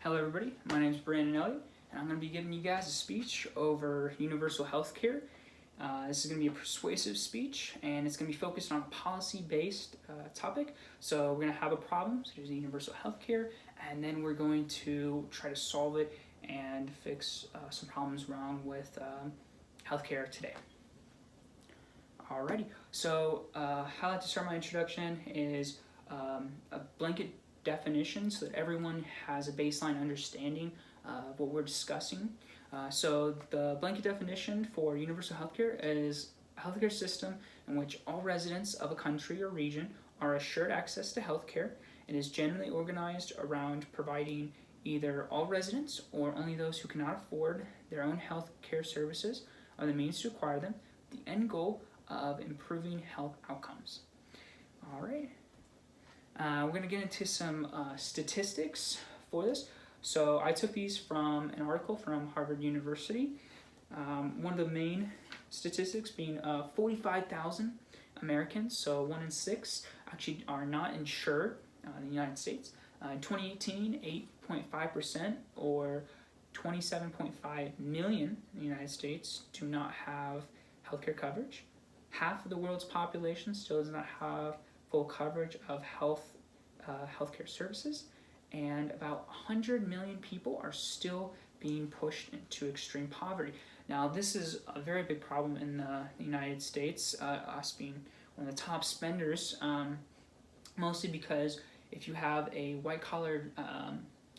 Hello everybody, my name is Brandon Elliott, and I'm going to be giving you guys a speech over universal health care. This is going to be a persuasive speech, and it's going to be focused on a policy-based topic. So we're going to have a problem, such as universal health care, and then we're going to try to solve it and fix some problems wrong with healthcare today. Alrighty, so how I like to start my introduction is a blanket definition so that everyone has a baseline understanding of what we're discussing. So the blanket definition for universal healthcare is a healthcare system in which all residents of a country or region are assured access to healthcare and is generally organized around providing either all residents or only those who cannot afford their own healthcare services or the means to acquire them, the end goal of improving health outcomes. All right. We're going to get into some statistics for this. So I took these from an article from Harvard University. One of the main statistics being 45,000 Americans, so 1 in 6, actually are not insured in the United States. In 2018, 8.5% or 27.5 million in the United States do not have healthcare coverage. Half of the world's population still does not have full coverage of healthcare services, and about 100 million people are still being pushed into extreme poverty. Now, this is a very big problem in the United States, us being one of the top spenders, mostly because if you have a white-collar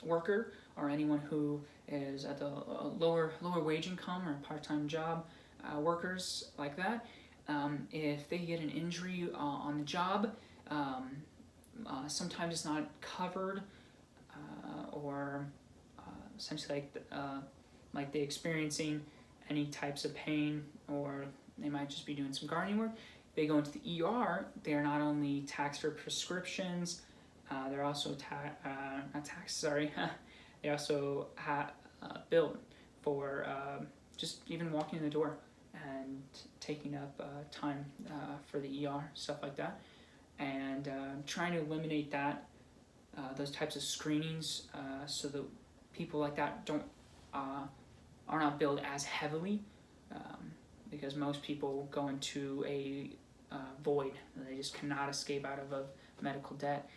worker or anyone who is at the lower wage income or part-time job, workers like that, if they get an injury on the job, sometimes it's not covered, or essentially like they experiencing any types of pain, or they might just be doing some gardening work. They go into the ER. They are not only taxed for prescriptions, they're also they also billed for just even walking in the door and taking up time for the ER, stuff like that, and trying to eliminate that, those types of screenings, so that people like that are not billed as heavily, because most people go into a void. They just cannot escape out of a medical debt.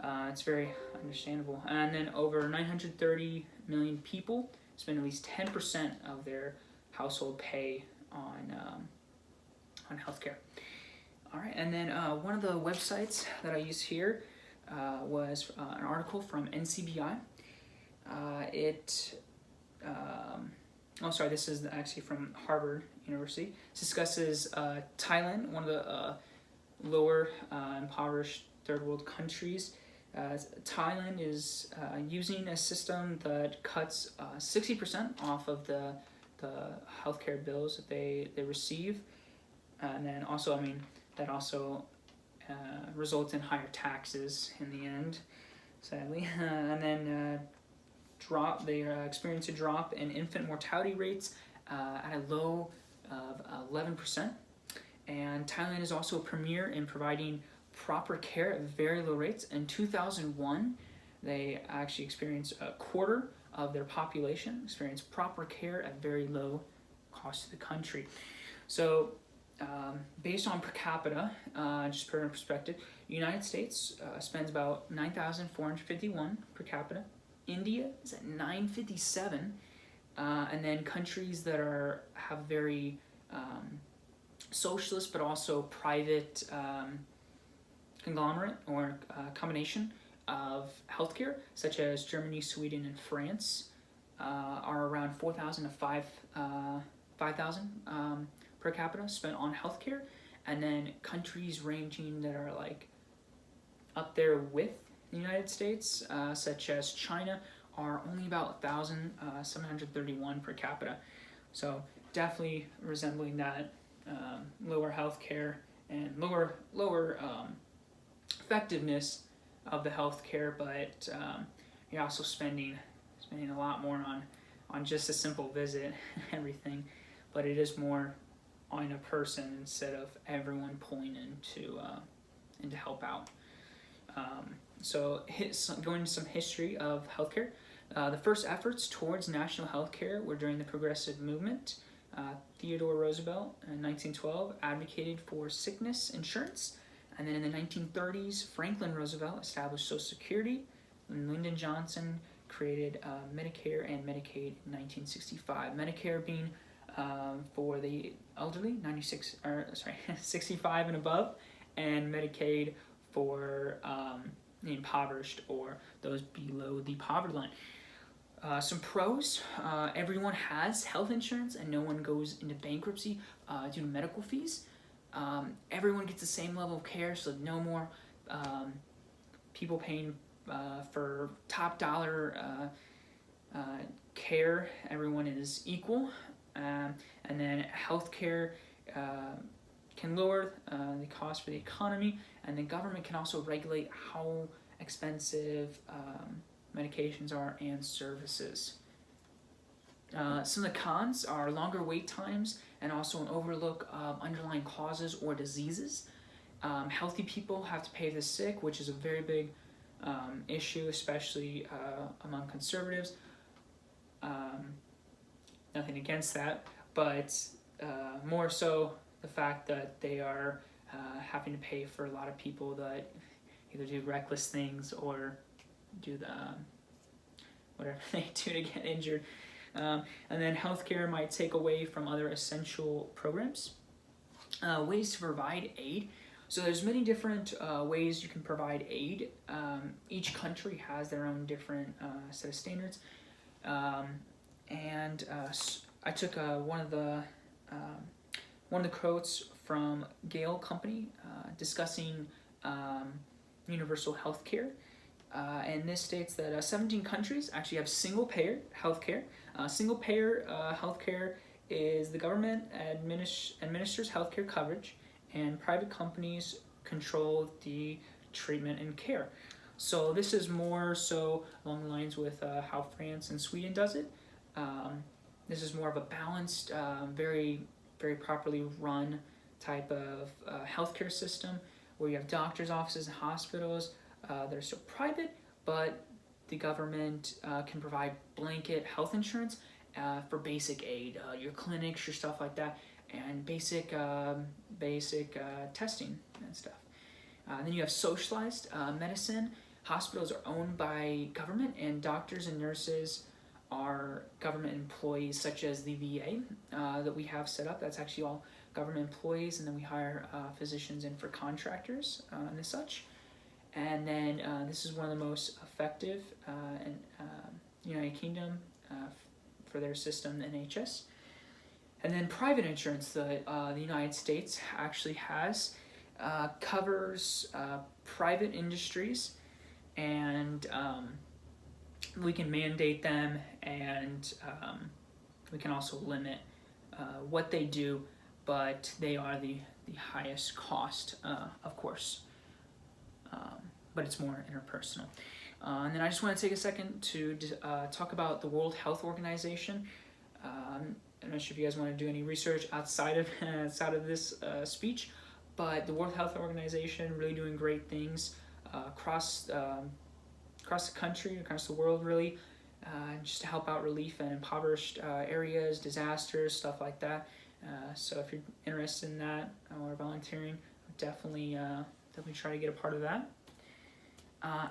It's very understandable. And then over 930 million people spend at least 10% of their household pay on healthcare. All right, and then one of the websites that I use here was an article from NCBI. This is actually from Harvard University. It discusses Thailand, one of the lower impoverished third world countries. Thailand is using a system that cuts 60% off of the healthcare bills that they receive, and then also, that also results in higher taxes in the end, sadly. And then they experience a drop in infant mortality rates at a low of 11%. And Thailand is also a premier in providing proper care at very low rates. In 2001, they actually experienced a quarter of their population experience proper care at very low cost to the country. So based on per capita, just put it in perspective, the United States spends about $9,451 per capita. India is at $957, and then countries that have very socialist but also private conglomerate or combination of healthcare, such as Germany, Sweden, and France, are around 4,000 to 5,000 per capita spent on healthcare, and then countries ranging that are like up there with the United States, such as China, are only about 1,731 per capita. So definitely resembling that lower healthcare and lower effectiveness of the healthcare, but you're also spending a lot more on just a simple visit and everything, but it is more on a person instead of everyone pulling in to help out. So going into some history of healthcare. The first efforts towards national health care were during the Progressive Movement. Theodore Roosevelt in 1912 advocated for sickness insurance, and then in the 1930s, Franklin Roosevelt established Social Security, and Lyndon Johnson created Medicare and Medicaid in 1965. Medicare being for the elderly, 65 and above, and Medicaid for the impoverished or those below the poverty line. Some pros, everyone has health insurance and no one goes into bankruptcy due to medical fees. Everyone gets the same level of care, so no more people paying for top dollar care. Everyone is equal. And then healthcare can lower the cost for the economy, and the government can also regulate how expensive medications are and services. Some of the cons are longer wait times and also an overlook of underlying causes or diseases. Healthy people have to pay the sick, which is a very big issue, especially among conservatives. Nothing against that, but more so the fact that they are having to pay for a lot of people that either do reckless things or do the whatever they do to get injured. And then healthcare might take away from other essential programs. Ways to provide aid. So there's many different ways you can provide aid. Each country has their own different set of standards. And I took one of the quotes from Gale Company discussing universal health care. And this states that 17 countries actually have single-payer healthcare. Single-payer healthcare is the government administers healthcare coverage, and private companies control the treatment and care. So this is more so along the lines with how France and Sweden does it. This is more of a balanced, very, very properly run type of healthcare system where you have doctors' offices and hospitals that are still private, but the government can provide blanket health insurance for basic aid, your clinics, your stuff like that, and basic testing and stuff. Then you have socialized medicine. Hospitals are owned by government, and doctors and nurses are government employees, such as the VA that we have set up. That's actually all government employees, and then we hire physicians in for contractors and as such. And then this is one of the most effective in United Kingdom for their system, the NHS. And then private insurance, the United States actually has, covers private industries, and we can mandate them, and we can also limit what they do, but they are the highest cost, of course. But it's more interpersonal. And then I just want to take a second to talk about the World Health Organization. I'm not sure if you guys want to do any research outside of this speech, but the World Health Organization really doing great things across the country, across the world, really, just to help out relief in impoverished areas, disasters, stuff like that. So if you're interested in that or volunteering, definitely try to get a part of that.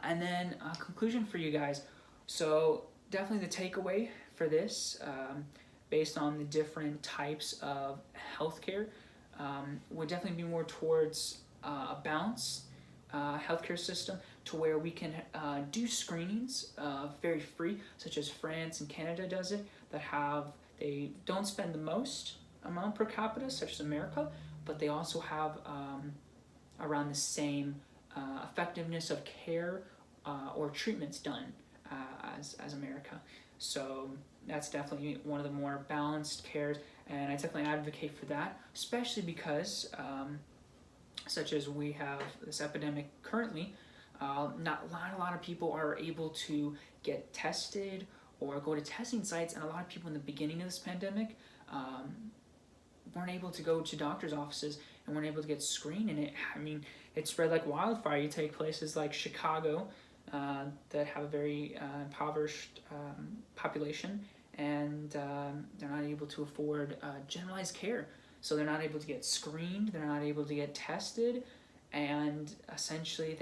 And then a conclusion for you guys. So definitely the takeaway for this, based on the different types of healthcare, would definitely be more towards a balanced healthcare system to where we can do screenings very free, such as France and Canada does it, they don't spend the most amount per capita, such as America, but they also have around the same effectiveness of care or treatments done as America. So that's definitely one of the more balanced cares, and I definitely advocate for that, especially because such as we have this epidemic currently, not a lot of people are able to get tested or go to testing sites, and a lot of people in the beginning of this pandemic weren't able to go to doctor's offices and weren't able to get screened, and it spread like wildfire. You take places like Chicago, that have a very impoverished population, and they're not able to afford generalized care. So they're not able to get screened, they're not able to get tested, and essentially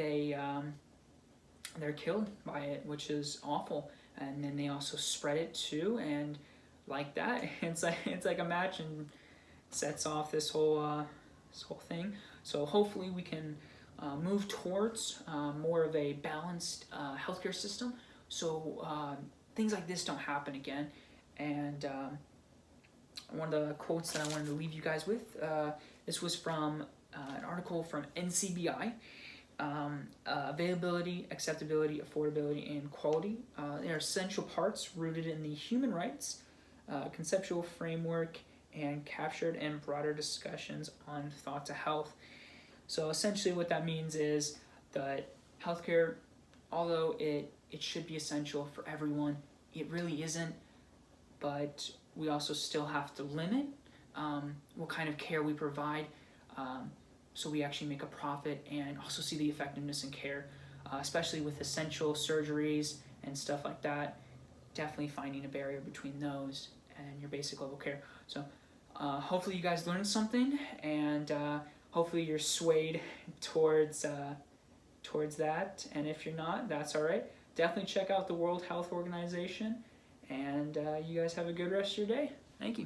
they're killed by it, which is awful. And then they also spread it too, and like that, it's like a match and sets off this whole thing. So hopefully we can move towards more of a balanced healthcare system, so things like this don't happen again. And one of the quotes that I wanted to leave you guys with, this was from an article from NCBI. Availability, acceptability, affordability, and quality. They are essential parts rooted in the human rights, conceptual framework, and captured in broader discussions on thought to health. So essentially what that means is that healthcare, although it should be essential for everyone, it really isn't, but we also still have to limit what kind of care we provide, so we actually make a profit and also see the effectiveness in care, especially with essential surgeries and stuff like that. Definitely finding a barrier between those and your basic level care. So hopefully you guys learned something, and hopefully you're swayed towards that. And if you're not, that's all right. Definitely check out the World Health Organization, and you guys have a good rest of your day. Thank you.